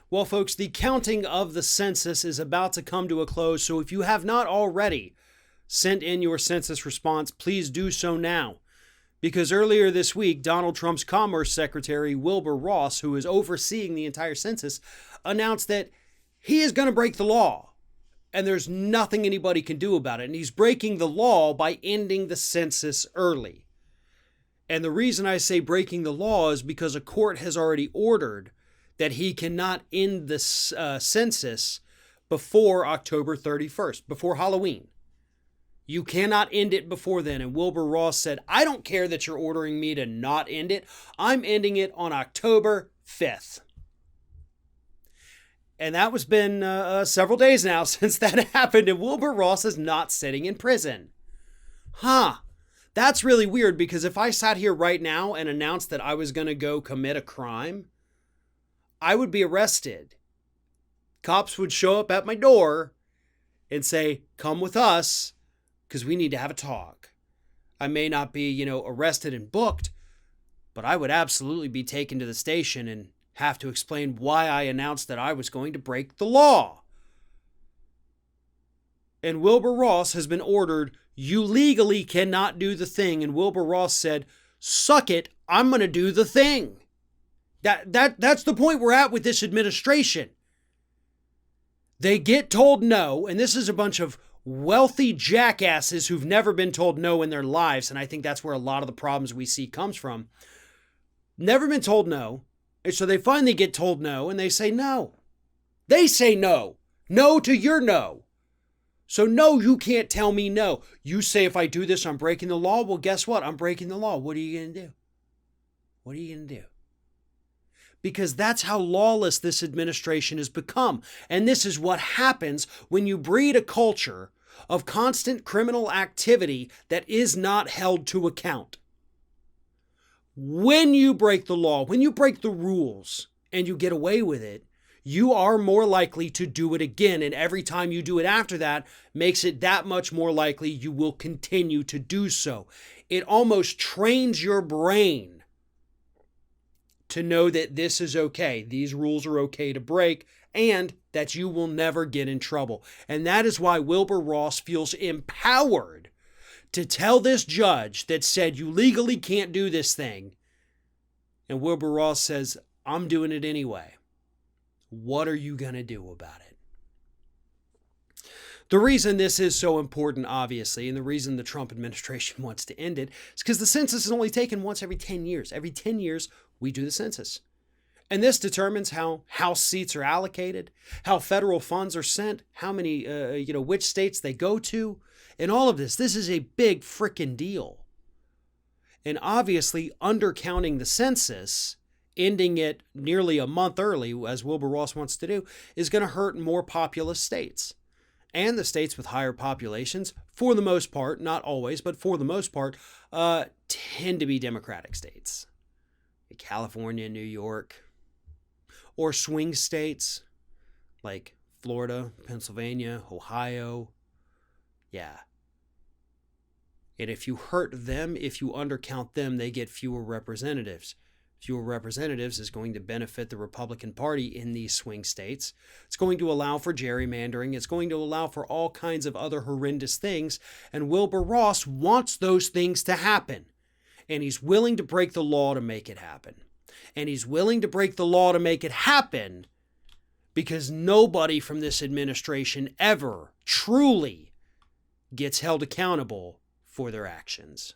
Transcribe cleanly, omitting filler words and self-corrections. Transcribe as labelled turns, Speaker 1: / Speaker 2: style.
Speaker 1: Well, folks, the counting of the census is about to come to a close, so if you have not already sent in your census response, please do so now. Because earlier this week, Donald Trump's Commerce Secretary, Wilbur Ross, who is overseeing the entire census, announced that he is going to break the law. And there's nothing anybody can do about it. And he's breaking the law by ending the census early. And the reason I say breaking the law is because a court has already ordered that he cannot end the census before October 31st, before Halloween. You cannot end it before then. And Wilbur Ross said, I don't care that you're ordering me to not end it. I'm ending it on October 5th. And that was been several days now since that happened. And Wilbur Ross is not sitting in prison. That's really weird, because if I sat here right now and announced that I was going to go commit a crime, I would be arrested. Cops would show up at my door and say, come with us, because we need to have a talk. I may not be, arrested and booked, but I would absolutely be taken to the station and have to explain why I announced that I was going to break the law. And Wilbur Ross has been ordered, you legally cannot do the thing. And Wilbur Ross said, suck it, I'm going to do the thing. That's the point we're at with this administration. They get told no, and this is a bunch of wealthy jackasses who've never been told no in their lives, and I think that's where a lot of the problems we see comes from. Never been told no, and so they finally get told no, and they say no. They say no. No to your no. So no, you can't tell me no. You say if I do this, I'm breaking the law. Well, guess what? I'm breaking the law. What are you going to do? What are you going to do? Because that's how lawless this administration has become. And this is what happens when you breed a culture of constant criminal activity that is not held to account. When you break the law, when you break the rules and you get away with it, you are more likely to do it again. And every time you do it after that makes it that much more likely you will continue to do so. It almost trains your brain to know that this is okay. These rules are okay to break, and that you will never get in trouble. And that is why Wilbur Ross feels empowered to tell this judge that said you legally can't do this thing. And Wilbur Ross says, I'm doing it anyway. What are you going to do about it? The reason this is so important, obviously, and the reason the Trump administration wants to end it is because the census is only taken once every 10 years. Every 10 years, we do the census. And this determines how House seats are allocated, how federal funds are sent, how many, which states they go to, and all of this. This is a big frickin' deal. And obviously, undercounting the census, ending it nearly a month early, as Wilbur Ross wants to do, is going to hurt more populous states. And the states with higher populations, for the most part, not always, but for the most part, tend to be Democratic states. California, New York, or swing states like Florida, Pennsylvania, Ohio. Yeah. And if you hurt them, if you undercount them, they get fewer representatives. Fewer representatives is going to benefit the Republican Party in these swing states. It's going to allow for gerrymandering. It's going to allow for all kinds of other horrendous things. And Wilbur Ross wants those things to happen. And he's willing to break the law to make it happen. And he's willing to break the law to make it happen because nobody from this administration ever truly gets held accountable for their actions.